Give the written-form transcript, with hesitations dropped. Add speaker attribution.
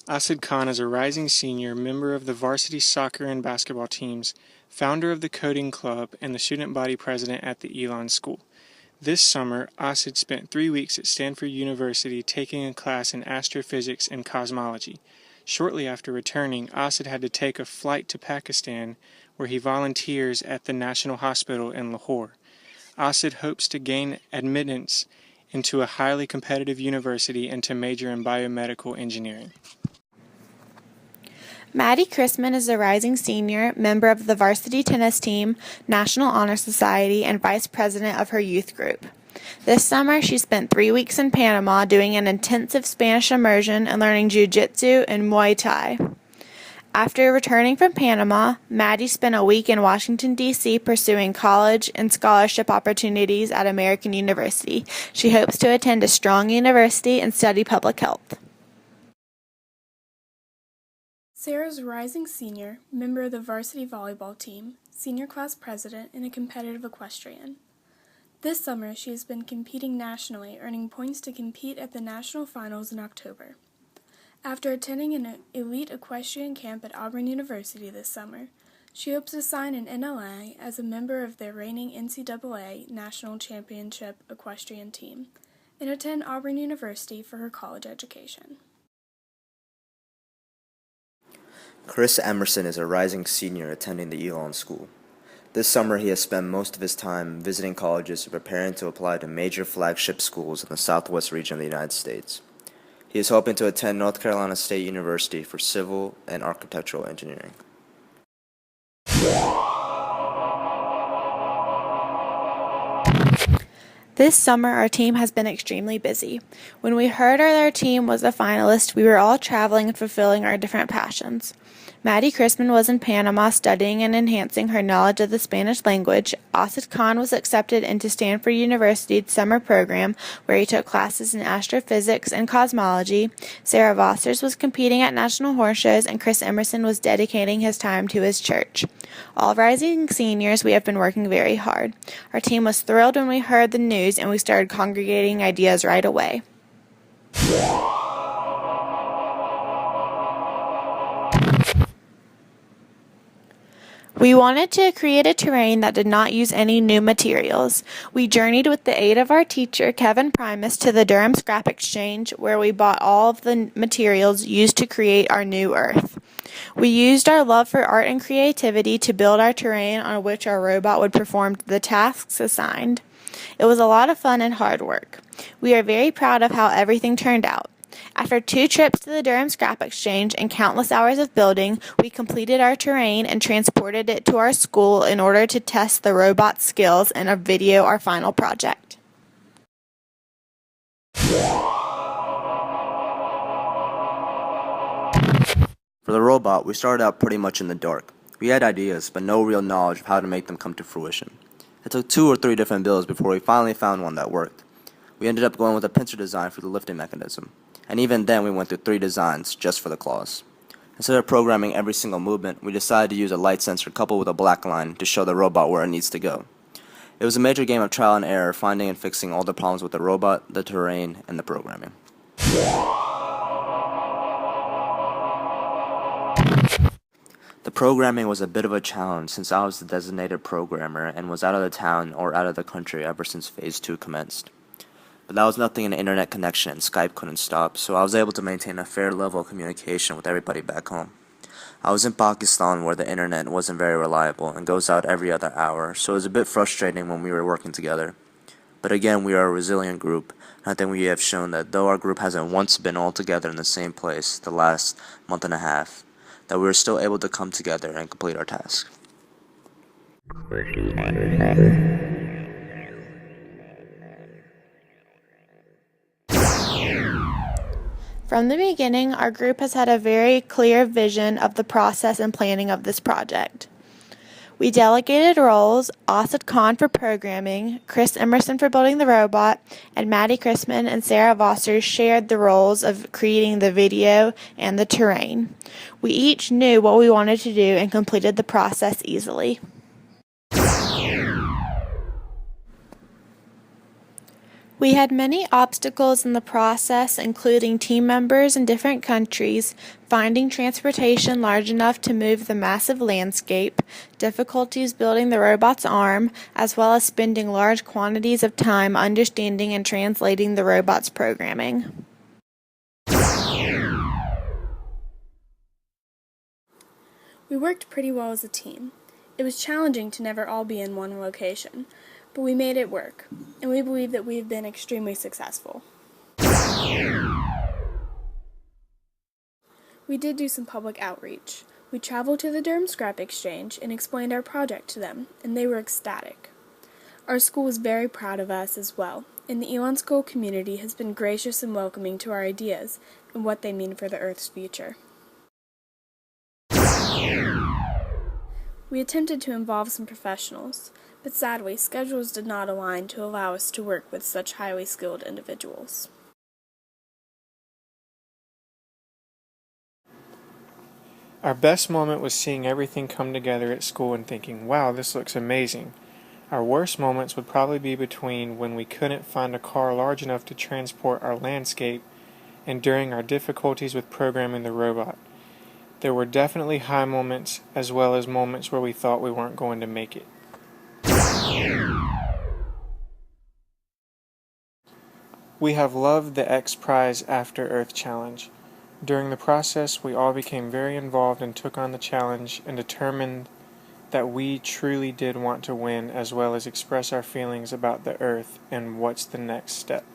Speaker 1: Asad Khan is a rising senior, member of the varsity soccer and basketball teams, founder of the coding club, and the student body president at the Elon School. This summer, Asad spent 3 weeks at Stanford University taking a class in astrophysics and cosmology. Shortly after returning, Asad had to take a flight to Pakistan, where he volunteers at the National Hospital in Lahore. Asad hopes to gain admittance into a highly competitive university and to major in biomedical engineering.
Speaker 2: Maddie Crissman is a rising senior, member of the varsity tennis team, National Honor Society, and vice president of her youth group. This summer, she spent 3 weeks in Panama doing an intensive Spanish immersion and learning jiu-jitsu and Muay Thai. After returning from Panama, Maddie spent a week in Washington, D.C. pursuing college and scholarship opportunities at American University. She hopes to attend a strong university and study public health.
Speaker 3: Sarah's a rising senior, member of the varsity volleyball team, senior class president, and a competitive equestrian. This summer, she has been competing nationally, earning points to compete at the national finals in October. After attending an elite equestrian camp at Auburn University this summer, she hopes to sign an NLA as a member of their reigning NCAA National Championship equestrian team and attend Auburn University for her college education.
Speaker 4: Emerson is a rising senior attending the Elon School. This summer he has spent most of his time visiting colleges and preparing to apply to major flagship schools in the southwest region of the United States. He is hoping to attend North Carolina State University for civil and architectural engineering.
Speaker 2: This summer, our team has been extremely busy. When we heard our team was a finalist, we were all traveling and fulfilling our different passions. Maddie Crissman was in Panama studying and enhancing her knowledge of the Spanish language. Asad Khan was accepted into Stanford University's summer program, where he took classes in astrophysics and cosmology. Sarah Vossers was competing at national horse shows, and Emerson was dedicating his time to his church. All rising seniors, we have been working very hard. Our team was thrilled when we heard the news, and we started congregating ideas right away. We wanted to create a terrain that did not use any new materials. We journeyed with the aid of our teacher, Kevin Primus, to the Durham Scrap Exchange, where we bought all of the materials used to create our new Earth. We used our love for art and creativity to build our terrain on which our robot would perform the tasks assigned. It was a lot of fun and hard work. We are very proud of how everything turned out. After 2 trips to the Durham Scrap Exchange and countless hours of building, we completed our terrain and transported it to our school in order to test the robot's skills and video our final project.
Speaker 4: For the robot, we started out pretty much in the dark. We had ideas, but no real knowledge of how to make them come to fruition. It took 2 or 3 different builds before we finally found one that worked. We ended up going with a pincer design for the lifting mechanism, and even then we went through 3 designs just for the claws. Instead of programming every single movement, we decided to use a light sensor coupled with a black line to show the robot where it needs to go. It was a major game of trial and error, finding and fixing all the problems with the robot, the terrain, and the programming. The programming was a bit of a challenge since I was the designated programmer and was out of the town or out of the country ever since Phase 2 commenced. But that was nothing an internet connection and Skype couldn't stop, so I was able to maintain a fair level of communication with everybody back home. I was in Pakistan where the internet wasn't very reliable and goes out every other hour, so it was a bit frustrating when we were working together. But again, we are a resilient group, and I think we have shown that though our group hasn't once been all together in the same place the last month and a half, that we were still able to come together and complete our task.
Speaker 2: From the beginning, our group has had a very clear vision of the process and planning of this project. We delegated roles, Asad Khan for programming, Emerson for building the robot, and Maddie Crissman and Sarah Vossers shared the roles of creating the video and the terrain. We each knew what we wanted to do and completed the process easily. We had many obstacles in the process, including team members in different countries, finding transportation large enough to move the massive landscape, difficulties building the robot's arm, as well as spending large quantities of time understanding and translating the robot's programming.
Speaker 3: We worked pretty well as a team. It was challenging to never all be in one location, but we made it work, and we believe that we have been extremely successful. We did do some public outreach. We traveled to the Durham Scrap Exchange and explained our project to them, and they were ecstatic. Our school was very proud of us as well, and the Elon School community has been gracious and welcoming to our ideas and what they mean for the Earth's future. We attempted to involve some professionals, but sadly, schedules did not align to allow us to work with such highly skilled individuals.
Speaker 1: Our best moment was seeing everything come together at school and thinking, wow, this looks amazing. Our worst moments would probably be between when we couldn't find a car large enough to transport our landscape and during our difficulties with programming the robot. There were definitely high moments as well as moments where we thought we weren't going to make it. We have loved the XPRIZE After Earth challenge. During the process, we all became very involved and took on the challenge and determined that we truly did want to win as well as express our feelings about the Earth and what's the next step.